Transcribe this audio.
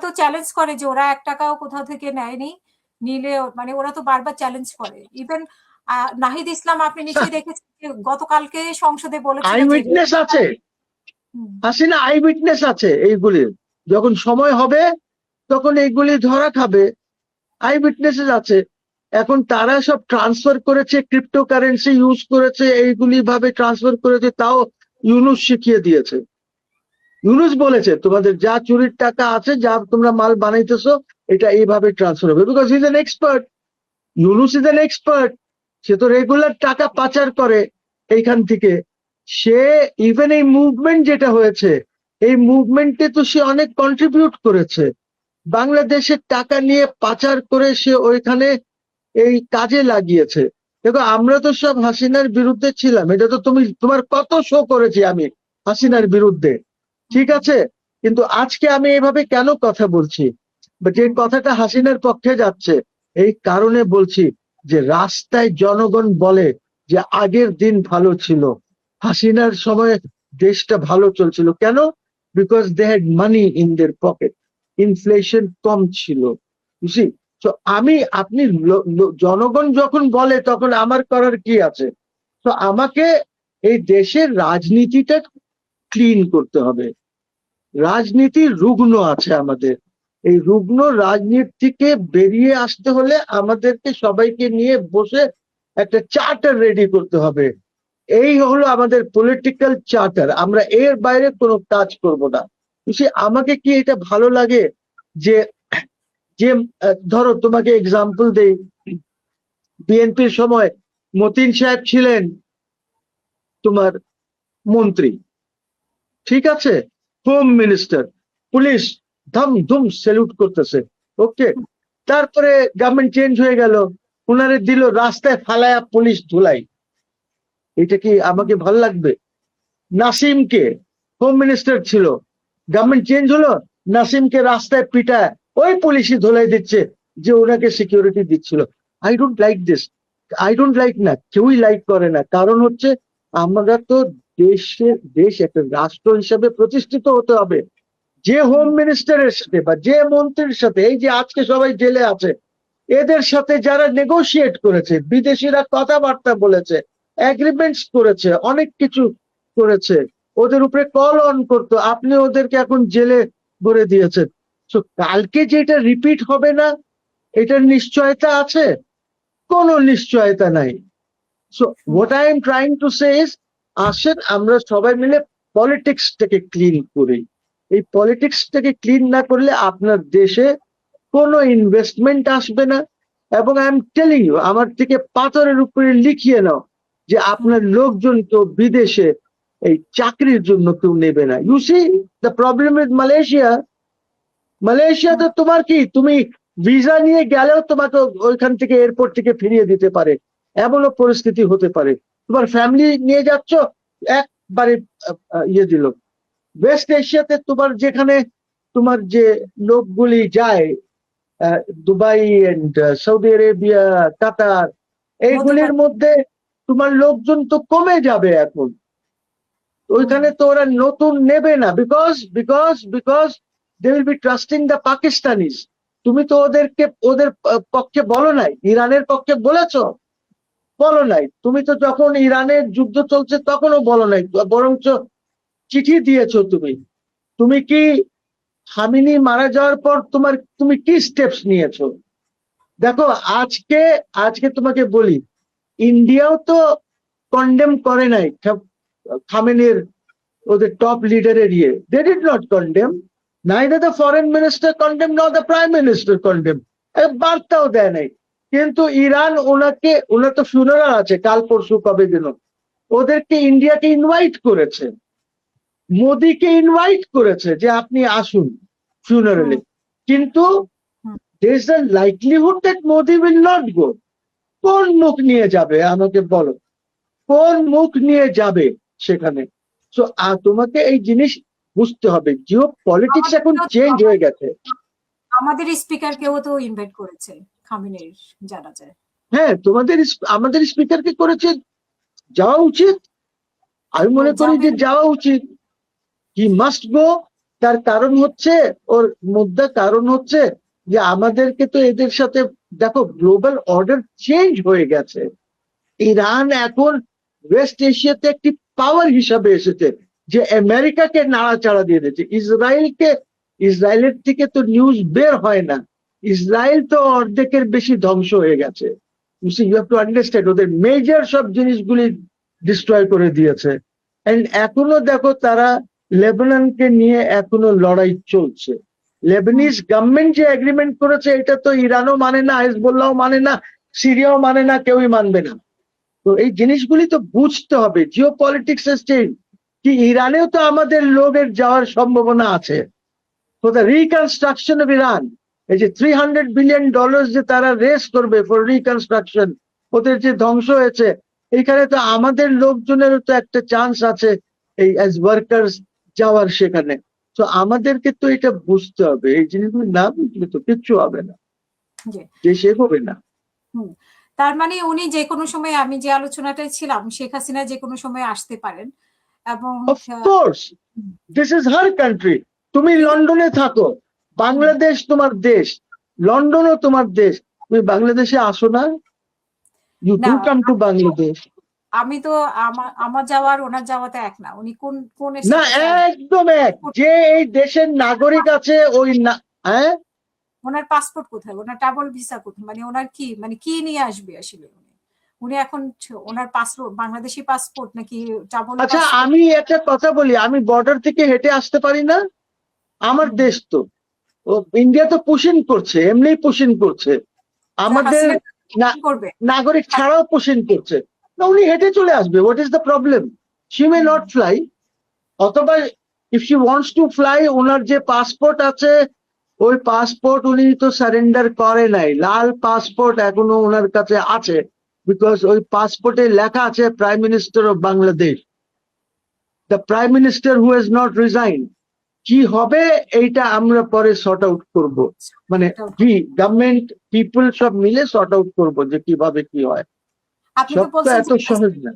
তো চ্যালেঞ্জ করে যে ওরা 1 টাকাও কোথাও থেকে নেয়নি, নিলে মানে ওরা তো বারবার চ্যালেঞ্জ করে। ইভেন নাহিদ ইসলাম আপনি নিশ্চয়ই দেখেছেন যে গতকালকে সংসদে আই বলেছিল যে উইটনেস আছে, হাসিনা আই উইটনেস আছে এইগুলির। যখন সময় হবে তখন এইগুলি ধরা খাবে, আই উইটনেসেস আছে। এখন তারা সব ট্রান্সফার করেছে, ক্রিপ্টোকারেন্সি ইউজ করেছে, এইগুলি ভাবে ট্রান্সফার করেছে, তাও ইউনুস শিখিয়ে দিয়েছে। ইউনুস বলেছে তোমাদের যা চুরির টাকা আছে, যা তোমরা মাল বানাইতেছো, এটা এইভাবে ট্রান্সফার হবে, because is an expert. Yunus is an expert, সে তো রেগুলার টাকা পাচার করে এইখান থেকে। সে ইভেন এই মুভমেন্ট যেটা হয়েছে, এই মুভমেন্টে তো সে অনেক কন্ট্রিবিউট করেছে। বাংলাদেশের টাকা নিয়ে পাচার করে সে ওইখানে এই কাজে লাগিয়েছে। দেখো আমরা তো সব হাসিনার বিরুদ্ধে ছিলাম, এটা তো তুমি তোমার কত শো করেছি আমি হাসিনার বিরুদ্ধে, ঠিক আছে? কিন্তু আজকে আমি এভাবে কেন কথা বলছি, যে কথাটা হাসিনার পক্ষে যাচ্ছে, এই কারণে বলছি যে রাস্তায় জনগণ বলে যে আগের দিন ভালো ছিল, হাসিনার সময় দেশটা ভালো চলছিল। কেন? Because they had money in their pocket, inflation কম ছিল। বুঝি? তো আপনি জনগণ যখন বলে তখন আমার করার কি আছে? তো আমাকে এই দেশের রাজনীতিটা ক্লিন করতে হবে। রাজনীতি রুগ্ন আছে আমাদের, এই রুগ্ন রাজনীতি থেকে বেরিয়ে আসতে হলে আমাদেরকে সবাইকে নিয়ে বসে একটা চার্টার রেডি করতে হবে। এই হলো আমাদের পলিটিক্যাল চার্টার, আমরা এর বাইরে কোনো কাজ করব না। আমাকে কি এটা ভালো লাগে যে যে ধরো তোমাকে এক্সাম্পল দেই, বিএনপির সময় মতিন সাহেব ছিলেন তোমার মন্ত্রী, ঠিক আছে, হোম মিনিস্টার, পুলিশ ধম ধুম স্যালুট করতেছে, ওকে। তারপরে গভর্নমেন্ট চেঞ্জ হয়ে গেল, উনারে দিল রাস্তায় ফালায়া পুলিশ ধুলাই, এটা কি আমাকে ভাল লাগবে? নাসিমকে, হোম মিনিস্টার ছিল, গভর্নমেন্ট চেঞ্জ হলো, নাসিমকে রাস্তায় পিটায় ওই পুলিশই ধুলাই দিচ্ছে যে ওনাকে সিকিউরিটি দিচ্ছিল। I don't like this, I don't like, না কেউই লাইক করে না। কারণ হচ্ছে আমরা তো দেশ একটা রাষ্ট্র হিসাবে প্রতিষ্ঠিত হতে হবে। যে হোম মিনিস্টারের সাথে বা যে মন্ত্রীর সাথে, এই যে আজকে সবাই জেলে আছে, এদের সাথে যারা নেগোশিয়েট করেছে, বিদেশিরা কথাবার্তা বলেছে, এগ্রিমেন্টস করেছে, অনেক কিছু করেছে, ওদের উপরে কল অন করতো, আপনি ওদেরকে এখন জেলে ভরে দিয়েছেন। তো কালকে যেটা রিপিট হবে না, এটার নিশ্চয়তা আছে? কোনো নিশ্চয়তা নাই। So what I am trying to say is, আসেন আমরা সবাই মিলে পলিটিক্সটাকে ক্লিন করি। এই পলিটিক্সটাকে ক্লিন না করলে আপনার দেশে কোনো ইনভেস্টমেন্ট আসবে না। এবং আই এম টেলিং ইউ, আমার থেকে পাথরের উপরে লিখিয়ে নাও যে আপনার লোকজন তো বিদেশে এই চাকরির জন্য কেউ নেবে না। You see the problem with Malaysia. মালয়েশিয়াতে তোমার কি, তুমি ভিসা নিয়ে গেলেও তোমাকে ওইখান থেকে এয়ারপোর্ট থেকে ফিরিয়ে দিতে পারে, এমনও পরিস্থিতি হতে পারে। তোমার ফ্যামিলি নিয়ে যাচ্ছ, একবারে ইয়ে দিল। ওয়েস্ট এশিয়াতে তোমার যেখানে তোমার যে লোকগুলি যায়, দুবাই এন্ড সৌদি আরেবিয়া, কাতার, এইগুলির মধ্যে তোমার লোকজন তো কমে যাবে এখন। ওইখানে তো ওরা নতুন নেবে না, because because because they will be trusting the Pakistanis. তুমি তো ওদের পক্ষে বলো নাই, ইরানের পক্ষে বলেছো? বলো নাই। তুমি তো যখন ইরানের যুদ্ধ চলছে তখনও বলো নাই, বরঞ্চ চিঠি দিয়েছো। তুমি কি খামেনি মারা যাওয়ার পর তুমি কি স্টেপস নিয়েছো? দেখো আজকে তোমাকে বলি, ইন্ডিয়াও তো কন্ডেম করে নাই খামেনির, ওদের টপ লিডারের ইয়ে, they did not condemn, neither the foreign minister condemned nor the prime minister condemned, বার্তাও দেয় নাই। কিন্তু ইরান ওনার তো ফিউনারাল আছে কাল পরশু কবে যেন, ওদেরকে ইন্ডিয়াকে ইনভাইট করেছে, মোদিকে ইনভাইট করেছে যে আপনি আসুন ফিউনারালে। কিন্তু there is a likelihood that Modi will not go. কোন মুখ নিয়ে যাবে আমাকে বলো, কোন মুখ নিয়ে যাবে সেখানে? সো তোমাকে এই জিনিস বুঝতে হবে, জিও পলিটিক্স এখন চেঞ্জ হয়ে গেছে। আমাদের স্পিকারকেও তো ইনভাইট করেছে খামেনির, জানা যায়। হ্যাঁ, আমাদের স্পিকারকে করেছে, যাওয়া উচিত। আমি মনে করি যে যাওয়া উচিত, হি মাস্ট গো। তার কারণ হচ্ছে, ওর মুদ্রা কারণ হচ্ছে যে আমাদেরকে তো এদের সাথে, দেখো গ্লোবাল অর্ডার চেঞ্জ হয়ে গেছে। ইরান এখন ওয়েস্ট এশিয়াতে একটি পাওয়ার হিসাবে এসেছে, যে আমেরিকাকে নাড়াচাড়া দিয়ে দিয়েছে। ইসরায়েলের থেকে তো নিউজ বের হয় না, ইসরায়েল তো অর্ধেকের বেশি ধ্বংস হয়ে গেছে। ইউ হ্যাভ টু আন্ডারস্ট্যান্ড, ওদের মেজর সব জিনিসগুলি ডিস্ট্রয় করে দিয়েছে। এন্ড এখনো দেখো তারা লেবাননকে নিয়ে এখনো লড়াই চলছে। লেবানিজ গভর্নমেন্ট যে এগ্রিমেন্ট করেছে এটা তো ইরানও মানে না, হিজবুল্লাহও মানে না, সিরিয়াও মানে না, কেউই মানবে না। তো এই জিনিসগুলি তো বুঝতে হবে। জিও পলিটিক্স চেঞ্জ, কি ইরানেও তো আমাদের লোকের যাওয়ার সম্ভাবনা আছে। তো দ্য রিকনস্ট্রাকশন অফ ইরান, এই যে $300 বিলিয়ন যে তারা রেস করবে ফর রিকনস্ট্রাকশন, ওদের যে ধ্বংস হয়েছে, এখানে তো আমাদের লোকজনেরও তো একটা চান্স আছে এই অ্যাজ ওয়ার্কার্স যাওয়ার সেখানে। তো আমাদেরকে তো এটা বুঝতে হবে, এই জিনিসগুলো না বুঝলে তো কিচ্ছু হবে না, জি। দেশ এগোবে না। হুম। তার মানে উনি যে কোনো সময়, আমি যে আলোচনাটায় ছিলাম, শেখ হাসিনা যে কোনো সময় আসতে পারেন এবং of course this is her country. তুমি লন্ডনে থাকো, বাংলাদেশ তোমার দেশ, লন্ডনও তোমার দেশ, তুমি বাংলাদেশে আসো না? ইউ না, ডু কাম টু বাংলাদেশ। আমি তো আমার যাওয়ার ওনার যাওয়াতে এক না। উনি কোন কোন না, একদম এক। যে এই দেশের নাগরিক আছে ওই না, হ্যাঁ, ওনার পাসপোর্ট কোথায়, ওনার ডাবল ভিসা কোথায়, মানে ওনার কি, মানে কি নিয়ে আসবে আসলে উনি এখন ওনার পাসপোর্ট বাংলাদেশি পাসপোর্ট নাকি ডাবল? আচ্ছা আমি একটা কথা বলি, আমি বর্ডার থেকে হেঁটে আসতে পারি না? আমার দেশ তো, ও ইন্ডিয়া তো পুশিং করছে, এমনি পুশিং করছে, আমাদের করবে নাগরিক ছাড়াও পুশিং করছে। না, উনি হেঁটে চলে আসবে, what is the problem? She may not fly, অথবা if she wants to fly, ওনার যে পাসপোর্ট আছে ওই পাসপোর্ট উনি তো সারেন্ডার করে নাই, লাল পাসপোর্ট এখনো ওনার কাছে আছে, বিকজ ওই পাসপোর্টে লেখা আছে prime minister of Bangladesh, the prime minister who has not resign. কি হবে এইটা আমরা পরে সর্ট আউট করবো, মানে কি গভর্নমেন্ট পিপল সব মিলে সর্ট আউট করবো যে কিভাবে কি হয়, আপনি সব তো তো বলছেন এত সহজ না।